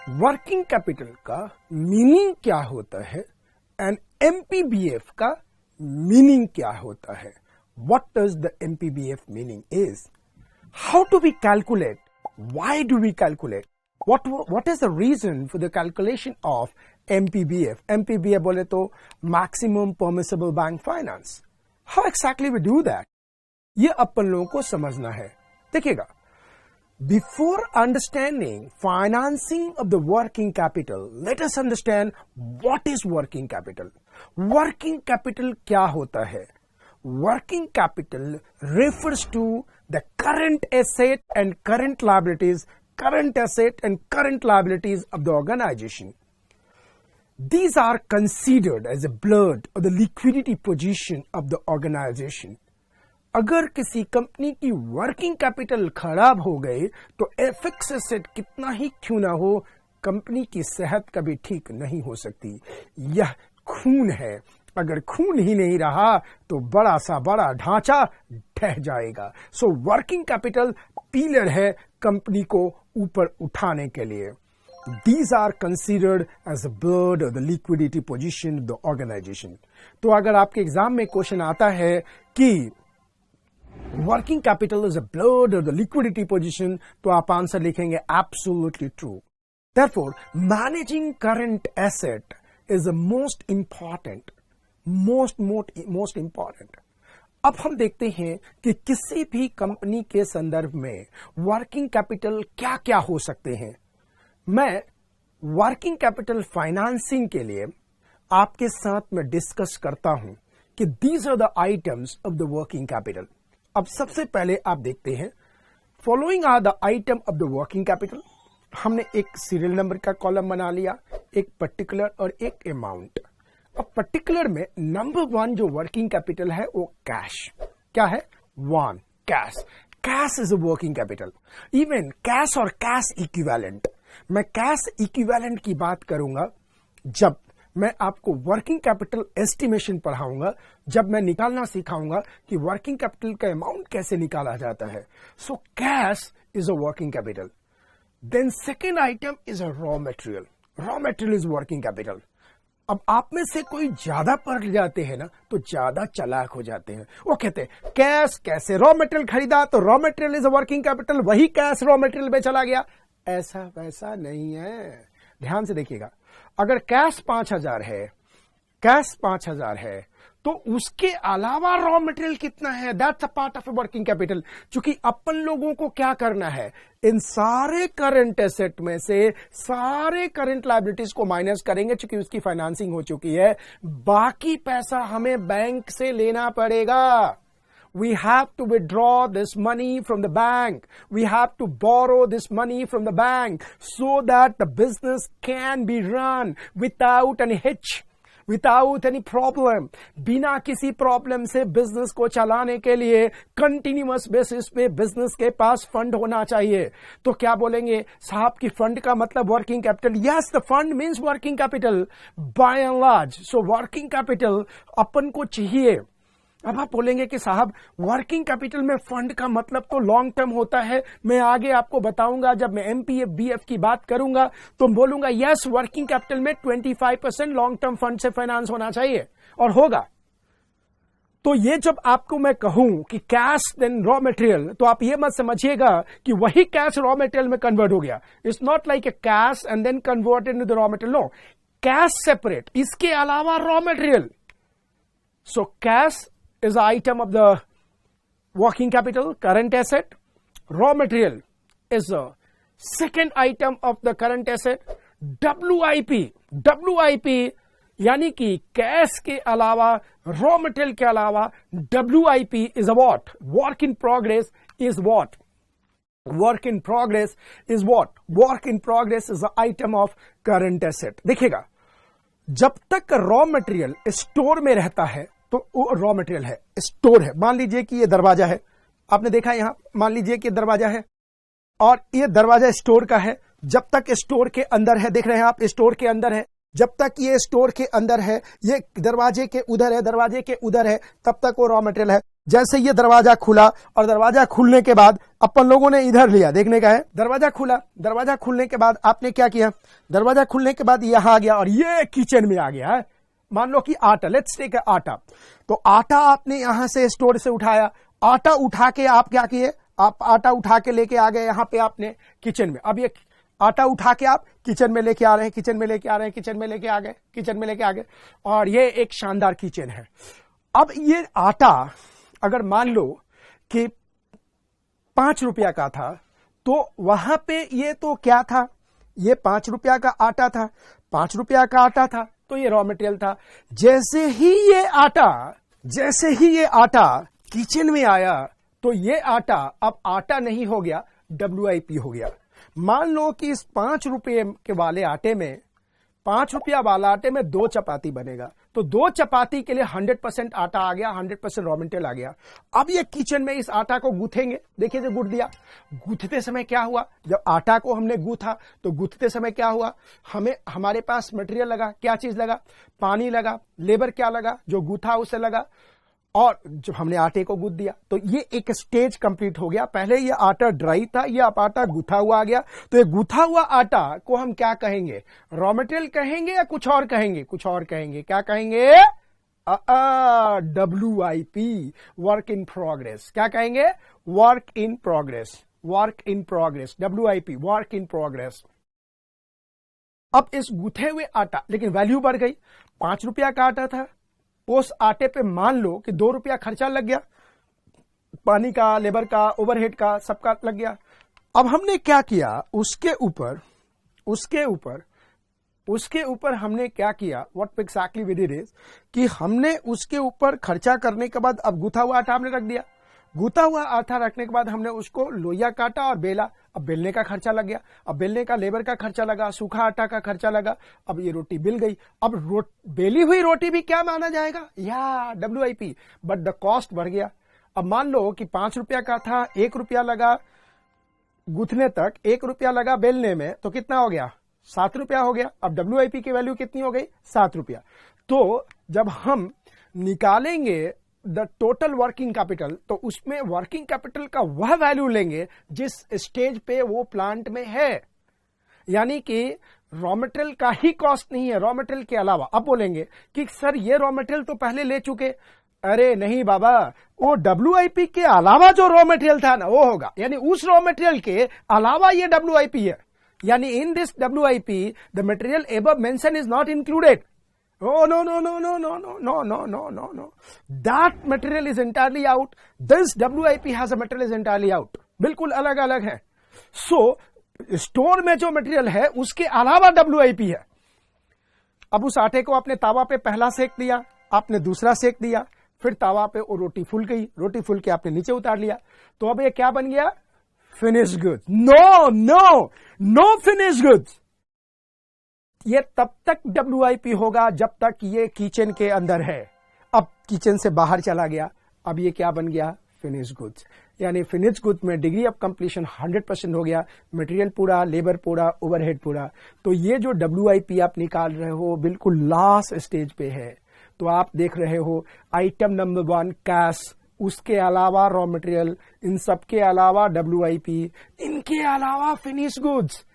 Working capital का meaning क्या होता है एंड एमपीबीएफ का मीनिंग क्या होता है. What does the MPBF meaning is? How do we calculate? Why do we calculate? what is the reason for the calculation of MPBF? MPBF बोले तो maximum permissible bank finance. How exactly we do that? ये अपन लोगों को समझना है. देखिएगा, before understanding financing of the working capital, let us understand what is working capital. Working capital क्या होता है? Working capital refers to the current asset and current liabilities of the organization. These are considered as a blood or the liquidity position of the organization. अगर किसी company की working capital खराब हो गई तो फिक्स एसेट कितना ही क्यों ना हो, कंपनी की सेहत कभी ठीक नहीं हो सकती. यह खून है. अगर खून ही नहीं रहा तो बड़ा सा बड़ा ढांचा ढह जाएगा. सो वर्किंग कैपिटल पिलर है कंपनी को ऊपर उठाने के लिए. These are considered as the blood or the liquidity position of the organization. तो अगर आपके एग्जाम में क्वेश्चन आता है कि working capital is a blood और द लिक्विडिटी पोजीशन, तो आप आंसर लिखेंगे absolutely true. Therefore, managing current asset is the most important. अब हम देखते हैं कि किसी भी कंपनी के संदर्भ में वर्किंग कैपिटल क्या क्या हो सकते हैं. मैं वर्किंग कैपिटल फाइनेंसिंग के लिए आपके साथ में डिस्कस करता हूं कि these are the items of the working capital. अब सबसे पहले आप देखते हैं, following are the item of the working capital. हमने एक सीरियल नंबर का कॉलम बना लिया, एक पर्टिकुलर और एक अमाउंट. अब पर्टिकुलर में नंबर 1 जो वर्किंग कैपिटल है वो कैश. क्या है? 1 cash. Cash is a working capital. Even cash और कैश इक्विवेलेंट. मैं कैश इक्विवेलेंट की बात करूंगा जब मैं आपको वर्किंग कैपिटल एस्टिमेशन पढ़ाऊंगा, जब मैं निकालना सिखाऊंगा कि वर्किंग कैपिटल का अमाउंट कैसे निकाला जाता है. So cash is a working capital. Then second item is a raw material. Raw material is working capital. अब आप में से कोई ज्यादा पढ़ जाते हैं ना तो ज्यादा चालाक हो जाते हैं. वो कहते हैं कैश कैसे रॉ मटेरियल खरीदा तो raw material is a working capital, वही कैश रॉ मटेरियल में चला गया. ऐसा वैसा नहीं है. ध्यान से देखिएगा, अगर कैश 5,000 है तो उसके अलावा रॉ मटेरियल कितना है, that's a part of a working capital. क्योंकि अपन लोगों को क्या करना है, इन सारे करंट एसेट में से सारे करंट लायबिलिटीज को माइनस करेंगे, क्योंकि उसकी फाइनेंसिंग हो चुकी है. बाकी पैसा हमें बैंक से लेना पड़ेगा. We have to withdraw this money from the bank. We have to borrow this money from the bank so that the business can be run without any hitch, without any problem. बिना किसी problem से business को चलाने के लिए continuous basis पे business के पास fund होना चाहिए. तो क्या बोलेंगे साहब की फंड का मतलब working capital. Yes, the fund means working capital by and large. So working capital अपन को चाहिए. अब आप बोलेंगे कि साहब वर्किंग कैपिटल में फंड का मतलब तो लॉन्ग टर्म होता है. मैं आगे आपको बताऊंगा, जब मैं एमपीएफ की बात करूंगा तो बोलूंगा यस, वर्किंग कैपिटल में 25% लॉन्ग टर्म फंड से फाइनेंस होना चाहिए और होगा. तो ये जब आपको मैं कहूं कि कैश देन रॉ मटेरियल, तो आप ये मत समझिएगा कि वही कैश रॉ मटेरियल में कन्वर्ट हो गया. It's not like a cash and then convert into the raw material. No, cash separate, इसके अलावा raw material. So cash is the item of the working capital, current asset. Raw material is the second item of the current asset. WIP यानी कि cash के अलावा, raw material के अलावा WIP is a what? Work in progress is what? Work in progress is what? Work in progress is the item of current asset. देखिएगा, जब तक raw material store में रहता है तो रॉ मटेरियल है, स्टोर है. मान लीजिए कि ये दरवाजा है, आपने देखा यहां, मान लीजिए कि दरवाजा है और ये दरवाजा स्टोर का है. जब तक स्टोर के अंदर है, देख रहे हैं आप, स्टोर के अंदर है. जब तक ये स्टोर के अंदर है, ये दरवाजे के उधर है, दरवाजे के उधर है, तब तक वो रॉ मटेरियल है. जैसे ये दरवाजा खुला और दरवाजा खुलने के बाद अपन लोगों ने इधर लिया, देखने का है, दरवाजा खुला, दरवाजा खुलने के बाद आपने क्या किया, दरवाजा खुलने के बाद यहां आ गया और ये किचन में आ गया है। मान लो कि आटा, लेट्स टेक आटा, तो आटा आपने यहां से स्टोर से उठाया, आटा उठा के आप क्या किए, आप आटा उठा के लेके आ गए यहां पे आपने किचन में। अब ये आटा उठा के आप किचन में लेके आ रहे हैं, किचन में लेके आ रहे हैं, किचन में लेके आ गए, किचन में लेके आ गए, और ये एक शानदार किचन है। अब ये आटा अगर मान लो कि 5 रुपया का था, तो वहां पे ये तो क्या था, ये 5 रुपया का आटा था, 5 रुपया का आटा था, तो ये रॉ मटेरियल था। जैसे ही ये आटा किचन में आया, तो ये आटा अब आटा नहीं हो गया, WIP हो गया। मान लो कि इस 5 रुपये के वाले आटे में, 5 रुपया वाला आटे में 2 चपाती बनेगा, तो 2 चपाती के लिए 100% आटा आ गया, 100% रॉ मटेरियल आ गया। अब ये किचन में इस आटा को गूंथेंगे, देखिए जो गूंथ दिया, गूंथते समय क्या हुआ, जब आटा को हमने गूंथा तो गूंथते समय क्या हुआ, हमारे पास मटेरियल लगा, क्या चीज लगा, पानी लगा, लेबर क्या लगा, जो गूंथा उसे लगा, और जब हमने आटे को गूंथ दिया तो ये एक स्टेज कंप्लीट हो गया। पहले ये आटा ड्राई था, ये अब आटा गूंथा हुआ आ गया, तो ये गूंथा हुआ आटा को हम क्या कहेंगे, रॉ मटेरियल कहेंगे या कुछ और कहेंगे, कुछ और कहेंगे, क्या कहेंगे, WIP, वर्क इन प्रोग्रेस। क्या कहेंगे, work in progress, work in progress, WIP, work in progress. अब इस गूंथे हुए आटा, लेकिन वैल्यू बढ़ गई, 5 रुपया का आटा था, उस आटे पे मान लो कि 2 रुपया खर्चा लग गया, पानी का, लेबर का, ओवरहेड का, सबका लग गया। अब हमने क्या किया, उसके ऊपर हमने क्या किया, what exactly we did is कि हमने उसके ऊपर खर्चा करने के बाद अब गूथा हुआ आटा हमने रख दिया। गूथा हुआ आटा रखने के बाद हमने उसको लोइया काटा और बेला। अब बेलने का खर्चा लग गया, अब बेलने का लेबर का खर्चा लगा, सूखा आटा का खर्चा लगा, अब ये रोटी बिल गई। अब बेली हुई रोटी भी क्या माना जाएगा, या WIP, बट द कॉस्ट बढ़ गया। अब मान लो कि 5 रुपया का था, 1 रुपया लगा गूथने तक, 1 रुपया लगा बेलने में, तो कितना हो गया, 7 रुपया हो गया। अब WIP की वैल्यू कितनी हो गई, 7 रुपया। तो जब हम निकालेंगे द टोटल वर्किंग कैपिटल, तो उसमें वर्किंग कैपिटल का वह वैल्यू लेंगे जिस स्टेज पे वो प्लांट में है, यानी कि रॉ मटेरियल का ही कॉस्ट नहीं है, रॉ मटेरियल के अलावा। अब बोलेंगे कि सर ये रॉ मटेरियल तो पहले ले चुके, अरे नहीं बाबा, वो WIP के अलावा जो रॉ मटेरियल था ना वो होगा, यानी उस रॉ मटेरियल के अलावा ये WIP है, यानी in this WIP the material above mention is not included. Oh, no. That material is entirely out. This WIP has a material is entirely out. बिल्कुल अलग अलग है। So, स्टोर में जो मटेरियल है उसके अलावा WIP है। अब उस आटे को आपने तावा पे पहला सेक दिया, आपने दूसरा सेक दिया, फिर तावा पे वो रोटी फूल गई, रोटी फूल के आपने नीचे उतार लिया, तो अब ये क्या बन गया, finish good. No finish goods. ये तब तक WIP होगा जब तक ये किचन के अंदर है। अब किचन से बाहर चला गया, अब ये क्या बन गया, फिनिश गुड्स। यानी फिनिश गुड्स में डिग्री ऑफ कंप्लीशन 100% हो गया, मटेरियल पूरा, लेबर पूरा, ओवरहेड पूरा। तो ये जो WIP आप निकाल रहे हो बिल्कुल लास्ट स्टेज पे है। तो आप देख रहे हो आइटम नंबर 1 कैश, उसके अलावा रॉ मटेरियल, इन सब के अलावा WIP, इनके अलावा फिनिश गुड्स।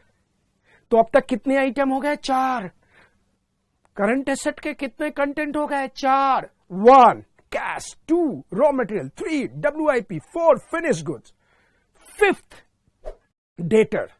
तो अब तक कितने आइटम हो गए, 4। करंट एसेट के कितने कंटेंट हो गए, 4। 1 cash, 2 raw material, 3 WIP, 4 finish goods, 5th debtor,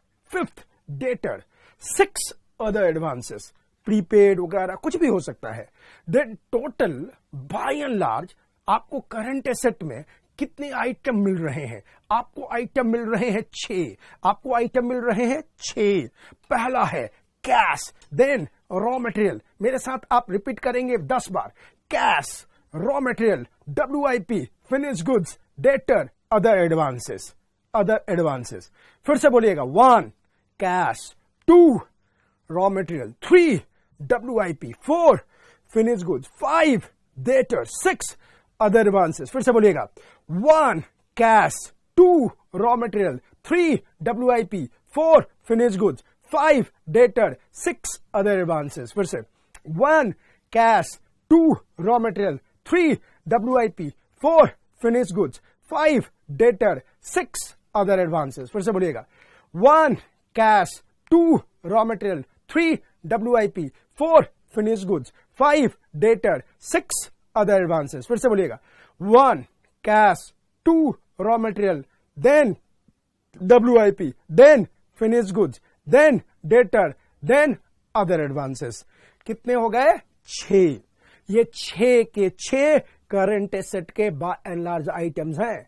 6 other advances, prepaid वगैरह कुछ भी हो सकता है। Then total by and large आपको करंट एसेट में कितने आइटम मिल रहे हैं, आपको आइटम मिल रहे हैं 6, आपको आइटम मिल रहे हैं 6। पहला है कैश, देन रॉ मटेरियल, मेरे साथ आप रिपीट करेंगे 10 बार, cash, raw material, WIP, finish goods, debtor, other advances. फिर से बोलिएगा, 1 cash, 2 raw material, 3 WIP, 4 finish goods, 5 debtor, 6 other advances. फिर से बोलिएगा, 1 cash, 2 raw material, 3 WIP, 4 finish goods, 5 debtor, 6 other advances. फिर से 1 cash, 2 raw material, 3 WIP, 4 finish goods, 5 debtor, 6 other advances. फिर से बोलिएगा, 1 cash, 2 raw material, 3 WIP, 4 finish goods, 5 debtor, 6 other advances. फिर से बोलिएगा, 1 cash, 2 raw material, then WIP, then finish goods, then debtor, then other advances. कितने हो गए? 6। ये 6 के 6 करंट एसेट के बाय एंड लार्ज आइटम्स हैं।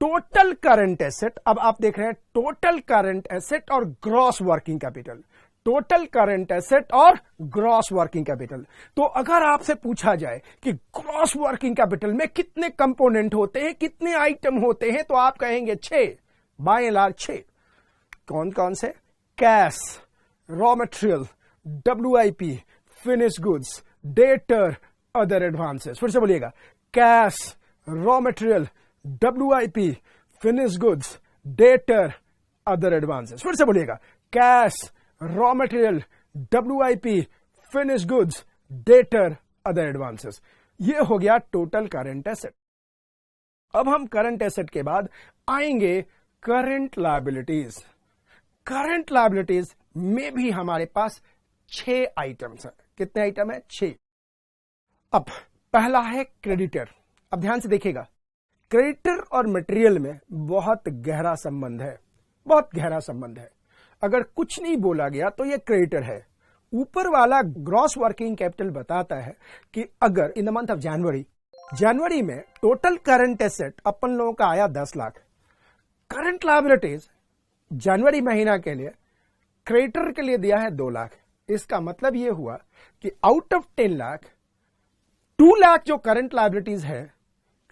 टोटल करंट एसेट, अब आप देख रहे हैं टोटल करंट एसेट और gross working capital, total current asset और ग्रॉस वर्किंग कैपिटल। तो अगर आपसे पूछा जाए कि ग्रॉस वर्किंग कैपिटल में कितने कंपोनेंट होते हैं, कितने आइटम होते हैं, तो आप कहेंगे 6, बाय एंड लार्ज 6। कौन कौन से? Cash, raw material, WIP, finish goods, debtor, other advances. फिर से बोलिएगा, cash, raw material, WIP, finish goods, debtor, other advances. फिर से बोलिएगा, cash, raw material, WIP, finish goods, debtor, other advances. ये हो गया टोटल करंट एसेट। अब हम करंट एसेट के बाद आएंगे करंट लायबिलिटीज। करंट लायबिलिटीज में भी हमारे पास 6 आइटम्स हैं। कितने आइटम है? 6। अब पहला है क्रेडिटर। अब ध्यान से देखिएगा, क्रेडिटर और मटेरियल में बहुत गहरा संबंध है, बहुत गहरा संबंध है। अगर कुछ नहीं बोला गया तो ये क्रेडिटर है। ऊपर वाला ग्रॉस वर्किंग कैपिटल बताता है कि अगर in the month of January में टोटल करंट एसेट अपन लोगों का आया 10 लाख, करंट लायबिलिटीज जनवरी महीना के लिए क्रेडिटर के लिए दिया है 2 लाख। इसका मतलब यह हुआ कि आउट ऑफ 10 लाख 2 लाख जो करंट लायबिलिटीज है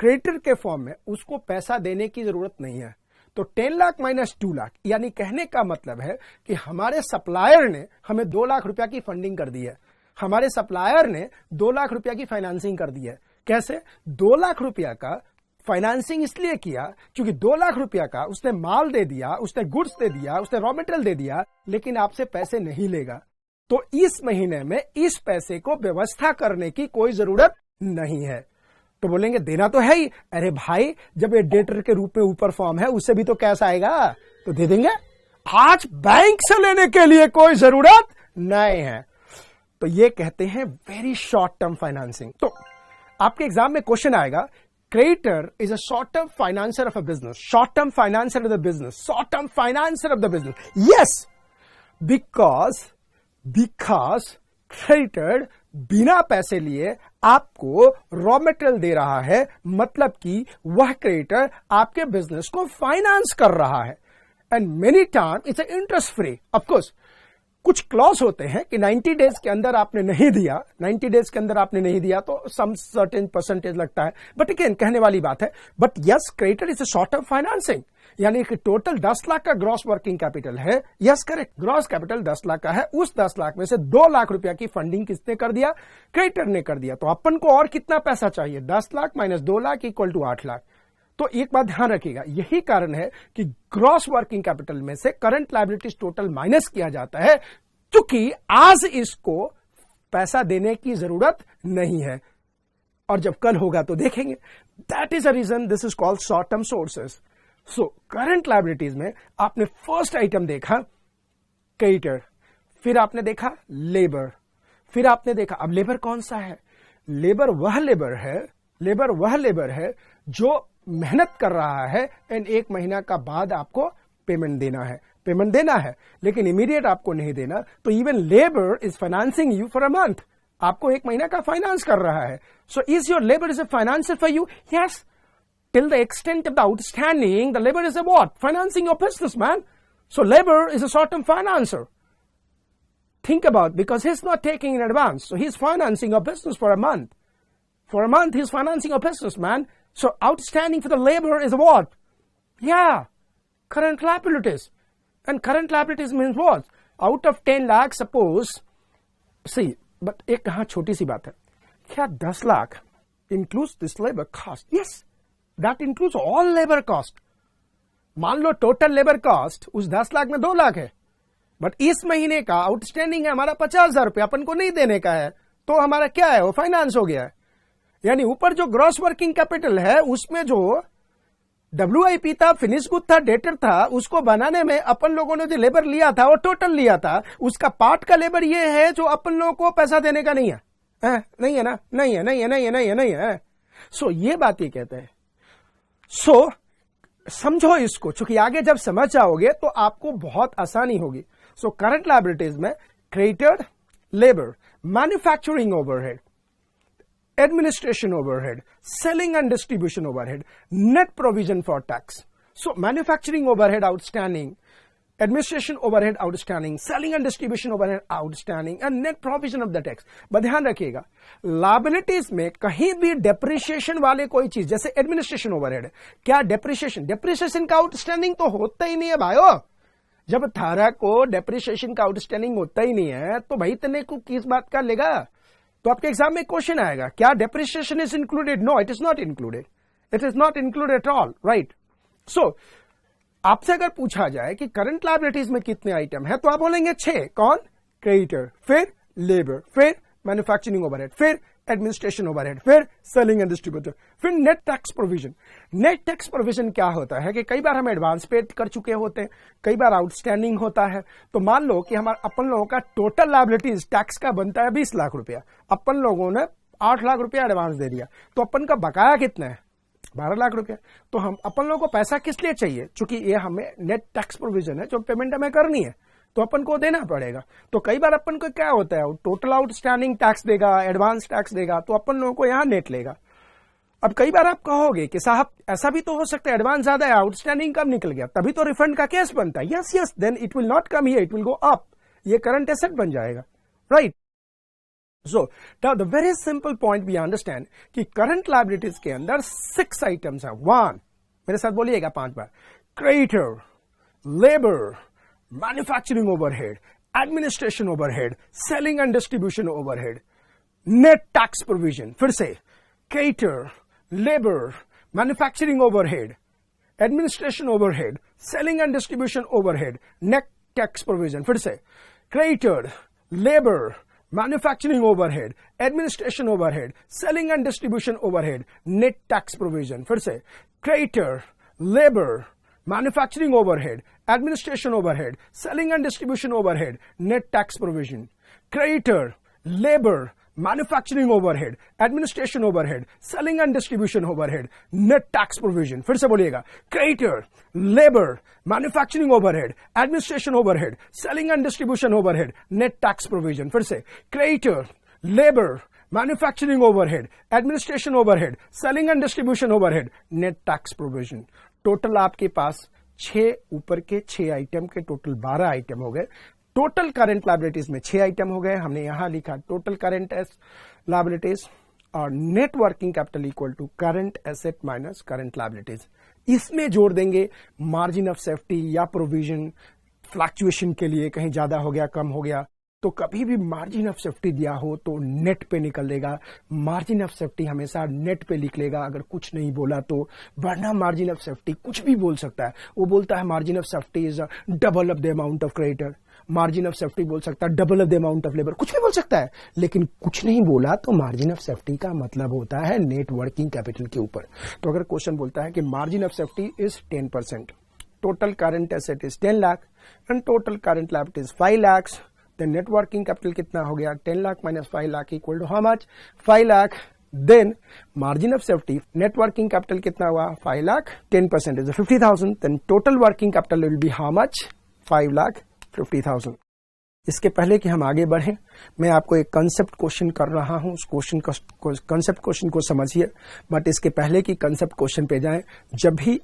क्रेडिटर के फॉर्म में, उसको पैसा देने की जरूरत नहीं है। तो 10 लाख माइनस 2 लाख, यानी कहने का मतलब है कि हमारे सप्लायर ने हमें 2 लाख रुपया की फंडिंग कर दी है, हमारे सप्लायर ने 2 लाख रुपया की फाइनेंसिंग कर दी है। कैसे? 2 लाख रुपया का फाइनेंसिंग इसलिए किया क्योंकि 2 लाख रुपया का उसने माल दे दिया, उसने गुड्स दे दिया, उसने रॉ मटेरियल दे दिया, लेकिन आपसे पैसे नहीं लेगा। तो इस महीने में इस पैसे को व्यवस्था करने की कोई जरूरत नहीं है। तो बोलेंगे देना तो है ही। अरे भाई, जब ये डेटर के रूप में ऊपर फॉर्म है, उससे भी तो कैश आएगा, तो दे देंगे। आज बैंक से लेने के लिए कोई जरूरत नहीं है। तो ये कहते हैं वेरी शॉर्ट टर्म फाइनेंसिंग। तो आपके एग्जाम में क्वेश्चन आएगा, creditor is a short term financer of a business, short term financer of the business, short term financer of the business. Yes, because creditor बिना पैसे लिए आपको रॉ मटेरियल दे रहा है, मतलब कि वह क्रेडिटर आपके बिजनेस को फाइनेंस कर रहा है। And many time it's interest free. Of course कुछ क्लॉज होते हैं कि 90 डेज के अंदर आपने नहीं दिया, 90 डेज के अंदर आपने नहीं दिया तो सम सर्टेन परसेंटेज लगता है, बट अगेन कहने वाली बात है। But yes, creditor is a short term financing, यानी कि टोटल 10 लाख का ग्रॉस वर्किंग कैपिटल है। Yes correct, gross capital 10 lakh का है। उस 10 लाख में से 2 लाख रुपया की फंडिंग किसने कर दिया? क्रेडिटर ने कर दिया। तो अपन को और कितना पैसा चाहिए? 10 lakh minus 2 lakh equal to 8 lakh. तो एक बात ध्यान रखिएगा, यही कारण है कि ग्रॉस वर्किंग कैपिटल में से करंट लायबिलिटीज टोटल माइनस किया जाता है, क्योंकि आज इसको पैसा देने की जरूरत नहीं है, और जब कल होगा तो देखेंगे। That is a reason this is called short term sources. So current liabilities में आपने फर्स्ट आइटम देखा क्रेडिटर, फिर आपने देखा लेबर, फिर आपने देखा, अब लेबर कौन सा है? लेबर वह लेबर है जो मेहनत कर रहा है एंड 1 महीना का बाद आपको पेमेंट देना है, लेकिन इमीडिएट आपको नहीं देना। तो even labour is financing you for a month, आपको 1 महीना का फाइनेंस कर रहा है। So is your labour is a financer for you? Yes, till the extent of the outstanding, the labor is a what? Financing your business, man. So labor is a short-term financer. Think about, because he's not taking in advance, so he's financing your business for a month. For a month, he's financing your business, man. So outstanding for the labor is a what? Yeah, current liabilities. And current liabilities means what? Out of 10 lakh, suppose, see, but एक कहाँ छोटी सी बात है, क्या 10 lakh includes this labor cost? Yes. That includes all labor cost. मान लो total labour cost उस 10 लाख में 2 लाख है, बट इस महीने का आउटस्टैंडिंग है हमारा 50,000 रुपया, अपन को नहीं देने का है, तो हमारा क्या है? वो फाइनेंस हो गया है। यानी ऊपर जो ग्रॉस वर्किंग कैपिटल है उसमें जो WIP था, फिनिश गुड था, डेटर था, उसको बनाने में अपन लोगों ने जो लेबर लिया था वो टोटल लिया था, उसका पार्ट का लेबर ये है जो अपन लोगों को पैसा देने का नहीं है, नहीं है ना, नहीं है, नहीं है, नहीं है, नहीं है, नहीं है। सो ये बात ये कहते हैं। सो समझो इसको, चूंकि आगे जब समझ जाओगे तो आपको बहुत आसानी होगी। सो करंट लायबिलिटीज में creditor, labour, manufacturing overhead, administration overhead, selling and distribution overhead, net provision for tax. So manufacturing overhead outstanding, administration overhead outstanding, selling and distribution overhead outstanding, and net provision of the tax. बस ध्यान रखिएगा, liabilities में कहीं भी depreciation वाले कोई चीज, जैसे administration overhead, क्या depreciation का outstanding तो होता ही नहीं है भाइयों। जब थारा को depreciation का outstanding होता ही नहीं है तो भाई तेने को किस बात का लेगा। तो आपके एग्जाम में क्वेश्चन आएगा, क्या depreciation is included? No, it is not included, it is not included at all, right. So आपसे अगर पूछा जाए कि करंट लायबिलिटीज में कितने आइटम है तो आप बोलेंगे 6। कौन? क्रेडिटर, फिर लेबर, फिर मैन्युफैक्चरिंग ओवरहेड, फिर एडमिनिस्ट्रेशन ओवरहेड, फिर सेलिंग एंड डिस्ट्रीब्यूटर, फिर net tax provision. Net tax provision क्या होता है कि कई बार हम एडवांस पे कर चुके होते हैं, कई बार आउटस्टैंडिंग होता है। तो मान लो कि हमारा अपन लोगों का टोटल लायबिलिटीज टैक्स का बनता है 20 लाख रुपया, अपन लोगों ने 8 लाख रुपया एडवांस दे दिया, तो अपन का बकाया कितना है? 12 लाख रुपया। तो हम अपन लोगों को पैसा किस लिए चाहिए? चूंकि ये हमें नेट टैक्स प्रोविजन है जो पेमेंट हमें करनी है, तो अपन को देना पड़ेगा। तो कई बार अपन को क्या होता है, टोटल आउटस्टैंडिंग टैक्स देगा, एडवांस टैक्स देगा, तो अपन लोगों को यहां नेट लेगा। अब कई बार आप कहोगे कि साहब ऐसा भी तो हो सकता है एडवांस ज्यादा है, आउटस्टैंडिंग कम निकल गया, तभी तो रिफंड का केस बनता है। Yes yes, then it will not come here, it will go up, ये करंट एसेट बन जाएगा, right. So the very simple point we understand कि करंट लायबिलिटीज के अंदर 6 आइटम्स है। 1, मेरे साथ बोलिएगा 5 बार, creditor, labour, manufacturing overhead, administration overhead, selling and distribution overhead, net tax provision. फिर से creditor, labour, manufacturing overhead, administration overhead, selling and distribution overhead, net tax provision. फिर से creditor, labour, manufacturing overhead, administration overhead, selling and distribution overhead, net tax provision. फिर से creditor, labour, manufacturing overhead, administration overhead, selling and distribution overhead, net tax provision. Creditor, labour, manufacturing overhead, administration overhead, selling and distribution overhead, net tax provision. फिर से बोलिएगा, creditor, labour, manufacturing overhead, administration overhead, selling and distribution overhead, net tax provision. फिर से creditor, labour, manufacturing overhead, administration overhead, selling and distribution overhead, net tax provision. Total आपके पास 6 ऊपर के 6 item के total 12 item हो गए। टोटल करंट लायबिलिटीज में 6 item हो गए, हमने यहां लिखा टोटल करंट लायबिलिटीज और net working capital equal to current asset minus current liabilities. इसमें जोड़ देंगे मार्जिन ऑफ सेफ्टी या प्रोविजन, फ्लक्चुएशन के लिए कहीं ज्यादा हो गया, कम हो गया, तो कभी भी मार्जिन ऑफ सेफ्टी दिया हो तो नेट पे निकल देगा। मार्जिन ऑफ सेफ्टी हमेशा नेट पे लिख लेगा अगर कुछ नहीं बोला तो, वरना मार्जिन ऑफ सेफ्टी कुछ भी बोल सकता है। वो बोलता है margin of safety is double of the amount of creditor, margin of safety बोल सकता है double of the amount of labour, कुछ भी बोल सकता है, लेकिन कुछ नहीं बोला तो मार्जिन ऑफ सेफ्टी का मतलब होता है नेट वर्किंग कैपिटल के ऊपर। तो अगर क्वेश्चन बोलता है कि margin of safety is 10%, total current asset is 10 lakh and total current liability is 5 lakh, then net working capital कितना हो गया? 10 lakh minus 5 lakh equal to how much? 5 lakh. Then margin of safety, net working capital कितना हुआ? 5 lakh, 10% is 50,000, then total working capital will be how much? 5,50,000। इसके पहले कि हम आगे बढ़ें, मैं आपको एक कंसेप्ट क्वेश्चन कर रहा हूं, उस कंसेप्ट क्वेश्चन को समझिए। बट इसके पहले कि कंसेप्ट क्वेश्चन पे जाएं, जब भी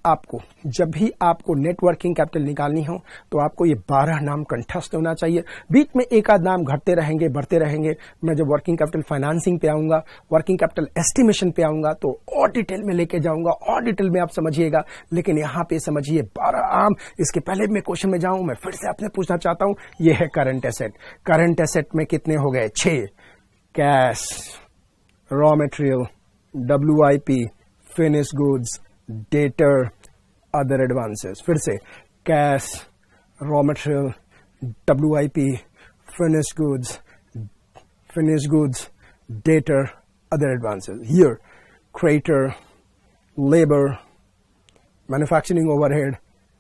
आपको नेट वर्किंग कैपिटल निकालनी हो तो आपको ये 12 नाम कंठस्थ होना चाहिए। बीच में एक आध नाम घटते रहेंगे, बढ़ते रहेंगे। मैं जब वर्किंग कैपिटल फाइनेंसिंग पे आऊंगा, वर्किंग कैपिटल एस्टिमेशन पे आऊंगा तो और डिटेल में लेके जाऊंगा, और डिटेल में आप समझिएगा, लेकिन यहाँ पे समझिए 12 आम। इसके पहले मैं क्वेश्चन में जाऊं, मैं फिर से आपने पूछना चाहता हूं, ये है करंट एसेट। करंट एसेट में कितने हो गए? 6। Cash, raw material, WIP, finish goods, debtor, other advances. फिर से cash, raw material, WIP, finish goods, debtor, other advances. Here creditor, labor, manufacturing overhead,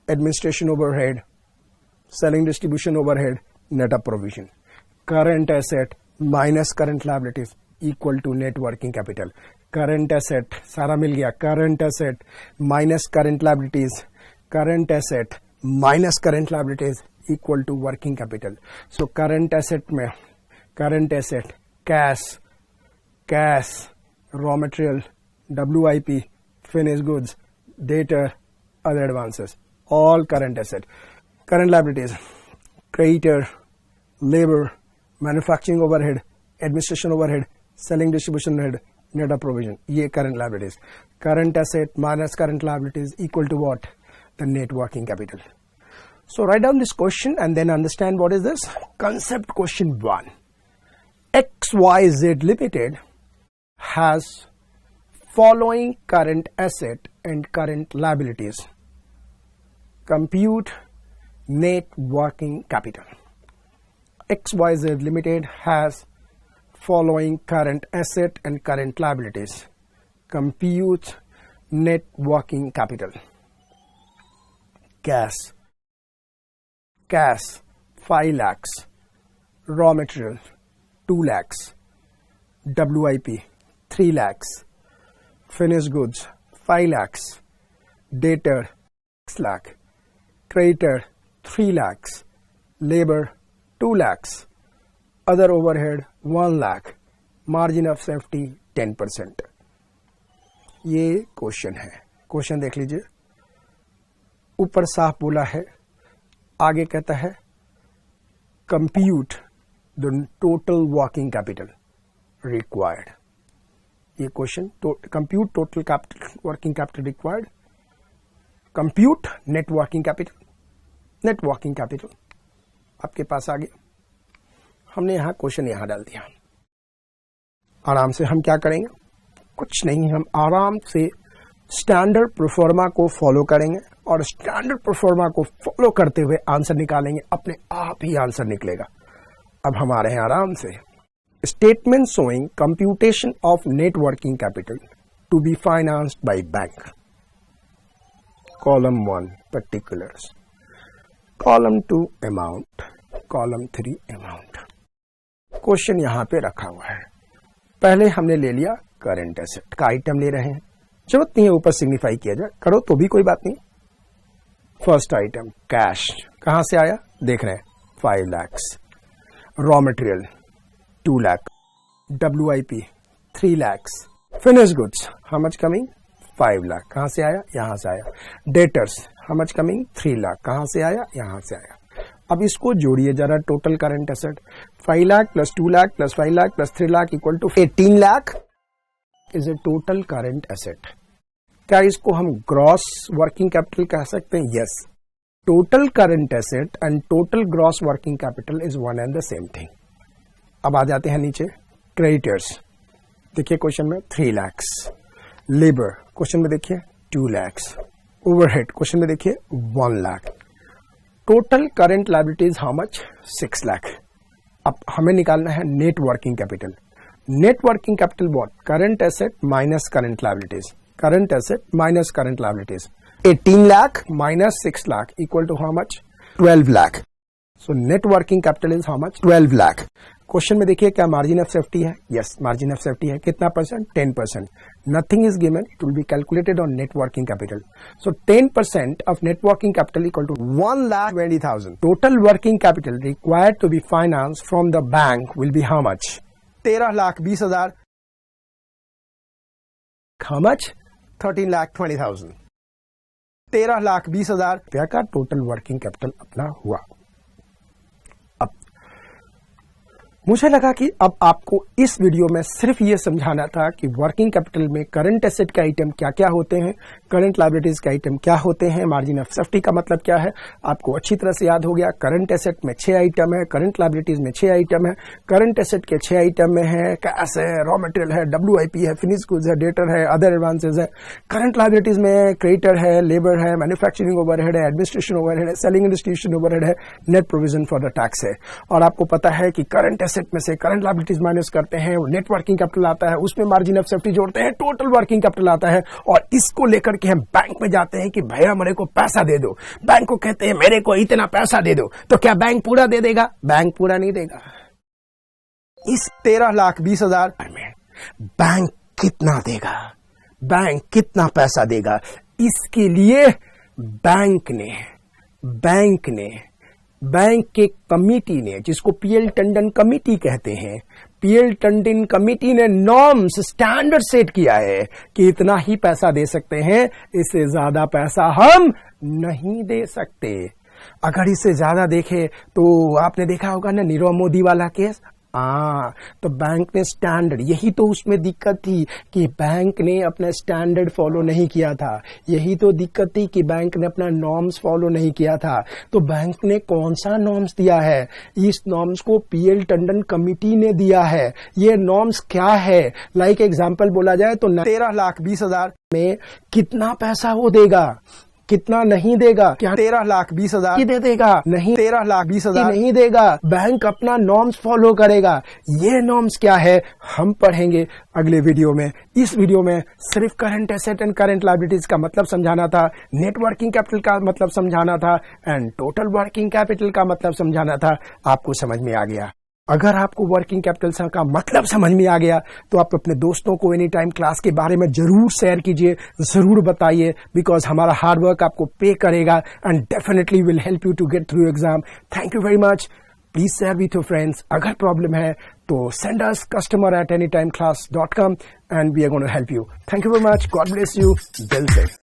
administration overhead, selling distribution overhead, net of provision. Current asset minus current liabilities equal to net working capital. Current asset सारा मिल गया. Current asset minus current liabilities. Current asset minus current liabilities equal to working capital. So current asset में current asset cash, raw material, WIP, finished goods, debtor, other advances, all current asset. Current liabilities, creditor, labor, manufacturing overhead, administration overhead, selling distribution overhead, net of provision. ये current liabilities. Current asset minus current liabilities equal to what? The net working capital. So write down this question and then understand what is this. Concept question 1. XYZ Limited has following current asset and current liabilities. Compute net working capital. XYZ Limited has following current asset and current liabilities. Compute net working capital. Cash 5 lakhs, raw material 2 lakhs, WIP 3 lakhs, finished goods 5 lakhs, debtor 6 lakh, creditor 3 lakhs, labor 2 lakhs, other overhead 1 lakh, margin of safety 10%. ये question है. Question देख लीजिए. ऊपर साफ बोला है, आगे कहता है compute the total working capital required. ये question compute total capital working capital required. Compute net working capital. Net working capital आपके पास आ गया. हमने यहां क्वेश्चन यहां डाल दिया. आराम से हम क्या करेंगे? कुछ नहीं, हम आराम से स्टैंडर्ड प्रोफॉर्मा को फॉलो करेंगे और स्टैंडर्ड प्रोफॉर्मा को फॉलो करते हुए आंसर निकालेंगे. अपने आप ही आंसर निकलेगा. अब हमारे हैं आराम से. Statement showing computation of net working capital to be financed by bank. Column 1 particulars, column 2 amount, column 3 amount. Question यहां पे रखा हुआ है. पहले हमने ले लिया करंट एसेट का आइटम ले रहे हैं. जरूरत नहीं है ऊपर सिग्निफाई किया जाए, करो तो भी कोई बात नहीं. फर्स्ट आइटम कैश कहां से आया देख रहे हैं 5 lakhs, raw material 2 lakh, WIP 3 lakhs, finish goods how much coming 5 lakh. कहां से आया? यहां से आया. Debtors how much coming 3 lakh. कहां से आया? यहां से आया. अब इसको जोड़िए जरा. Total current asset 5 lakh plus 2 lakh plus 5 lakh plus 3 lakh equal to 18 lakh is a total current asset. क्या इसको हम ग्रॉस वर्किंग कैपिटल कह सकते हैं? Yes. Total current asset and total gross working capital is one and the same thing. अब आ जाते हैं नीचे. क्रेडिटर्स देखिए क्वेश्चन में 3 lakhs, लेबर क्वेश्चन में देखिए 2 lakhs, ओवरहेड क्वेश्चन में देखिए 1 lakh. Total current liabilities how much 6 lakh. अब हमें निकालना है net working capital. Net working capital what? Current asset minus current liabilities. Current asset minus current liabilities. 18 lakh minus 6 lakh equal to how much? 12 lakh. So net working capital is how much? 12 lakh. Question में देखिए क्या margin of safety है? Yes margin of safety है. कितना percent? 10%. Nothing is given, it will be calculated on net working capital. So 10% of net working capital equal to 1,20,000. Total working capital required to be finance from the bank will be how much? 13,20,000. How much? 13,20,000. 13,20,000 रुपया का total working capital अपना हुआ. अब मुझे लगा कि अब आपको इस वीडियो में सिर्फ ये समझाना था कि वर्किंग कैपिटल में करंट एसेट के आइटम क्या क्या होते हैं, करंट लायबिलिटीज के आइटम क्या होते हैं, मार्जिन ऑफ सेफ्टी का मतलब क्या है. आपको अच्छी तरह से याद हो गया. करंट एसेट में 6 आइटम है, करंट लायबिलिटीज में 6 आइटम है. करंट एसेट के 6 आइटम में है कैश है, रॉ मटेरियल है, WIP है, फिनिश गुड्स है, डेटर है, अदर एडवांसेज है. करंट लायबिलिटीज में क्रेडिटर है, लेबर है, मैन्युफैक्चरिंग ओवरहेड है, एडमिनिस्ट्रेशन ओवरहेड है, सेलिंग एंड डिस्ट्रीब्यूशन ओवरहेड है, net provision for the tax है. और आपको पता है कि करंट एसेट में से करंट लायबिलिटीज माइनस करते हैं, नेट वर्किंग कैपिटल आता है, उसमें मार्जिन ऑफ सेफ्टी जोड़ते हैं, टोटल वर्किंग कैपिटल आता है, और इसको लेकर के हम बैंक में जाते हैं कि भैया मेरे को पैसा दे दो। बैंक को कहते हैं मेरे को इतना पैसा दे दो, तो क्या बैंक पूरा दे देगा? बैंक पूरा नहीं देगा। इस 13,20,000 में बैंक कितना देगा? बैंक कितना पैसा देगा? इसके लिए बैंक के कमिटी ने, जिसको पीएल टंडन कमिटी कहते हैं, पीएल टंडन कमिटी ने नॉर्म्स, स्टैंडर्ड सेट किया है कि इतना ही पैसा दे सकते हैं, इससे ज्यादा पैसा हम नहीं दे सकते। अगर इससे ज्यादा देखे तो आपने देखा होगा ना नीरव मोदी वाला केस। तो बैंक ने स्टैंडर्ड, यही तो उसमें दिक्कत थी कि बैंक ने अपना स्टैंडर्ड फॉलो नहीं किया था, यही तो दिक्कत थी कि बैंक ने अपना नॉर्म्स फॉलो नहीं किया था। तो बैंक ने कौन सा नॉर्म्स दिया है? इस नॉर्म्स को पीएल टंडन कमिटी ने दिया है। ये नॉर्म्स क्या है? लाइक एग्जांपल बोला जाए तो 13,20,000 में कितना पैसा वो देगा, कितना नहीं देगा? क्या 13,20,000 दे देगा? नहीं, 13,20,000 नहीं देगा। बैंक अपना नॉर्म्स फॉलो करेगा। ये नॉर्म्स क्या है हम पढ़ेंगे अगले वीडियो में। इस वीडियो में सिर्फ current asset and current liabilities का मतलब समझाना था, नेट वर्किंग कैपिटल का मतलब समझाना था, एंड टोटल वर्किंग कैपिटल का मतलब समझाना था। आपको समझ में आ गया? अगर आपको वर्किंग कैपिटल का मतलब समझ में आ गया तो आप अपने दोस्तों को एनी टाइम क्लास के बारे में जरूर शेयर कीजिए, जरूर बताइए, बिकॉज हमारा हार्ड वर्क आपको पे करेगा and definitely will help you to get through exam. Thank you very much. Please share with your friends. अगर प्रॉब्लम है तो send us customer@anytimeclass.com and we are going to help you. Thank you very much. God bless you. दिल से।